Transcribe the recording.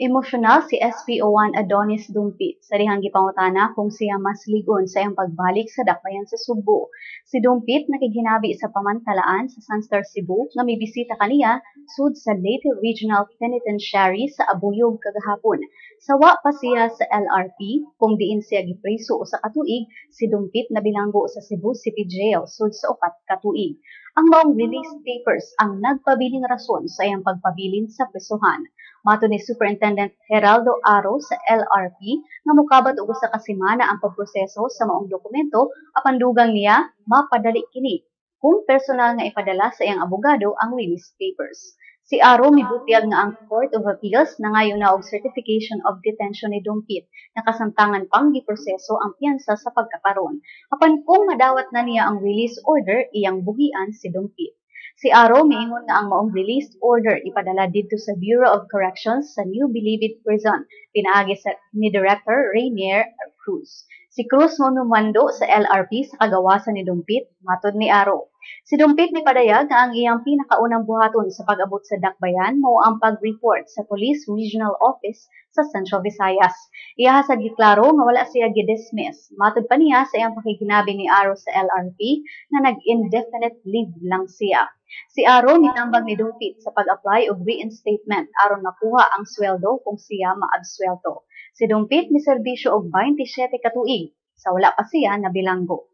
Emosyonal si SPO1 Adonis Dumpit sa dihang gipangutana kung siya mas ligon sa iyang pagbalik sa dakbayan sa Subo. Si Dumpit nakiginabi sa pamantalaan sa Sunstar Cebu nga may bisita kaniya sud sa Leyte Regional Penitentiary sa Abuyog kagahapon. Sawa pa siya sa LRT kung diin siya gipreso usa ka tuig, si Dumpit nabilanggo sa Cebu City Jail sud sa 4 ka tuig. Ang maong release papers ang nagpabiling rason sa iyang pagpabilin sa presuhan. Mato ni Superintendent Geraldo Aro sa LRP nga mokabat og usa ka semana ang pagproseso sa maong dokumento apan dugang niya mapadali kini kung personal nga ipadala sa iyang abogado ang release papers. Si Aro mibutyag nga ang Court of Appeals nangayon na og certification of detention ni Dumpit na kasamtangan pang giproseso ang piyansa sa pagkakaron. Apan kung madawat na niya ang release order, iyang buhian si Dumpit. Si Aro miingon nga ang maong release order ipadala didto sa Bureau of Corrections sa New Bilibid Prison pinaagi ni Director Rainier Cruz. Si Cruz mamumando sa LRP sa kagawasan ni Dumpit, matod ni Aro. Si Dumpit may padayag nga ang iyang pinakaunang buhaton sa pag-abot sa dakbayan mao ang pag-report sa Police Regional Office sa Central Visayas. Iya sa giklaro nga wala siya gidismiss. Matod pa niya sa iyang pakikinabi ni Aro sa LRP na nag-indefinite leave lang siya. Si Aro mitambag ni Dumpit sa pag-apply og reinstatement aron makuha ang sweldo kung siya maabswelto. Si Dumpit ni serbisyo og 27 ka tuig sa wala pa siya nabilanggo.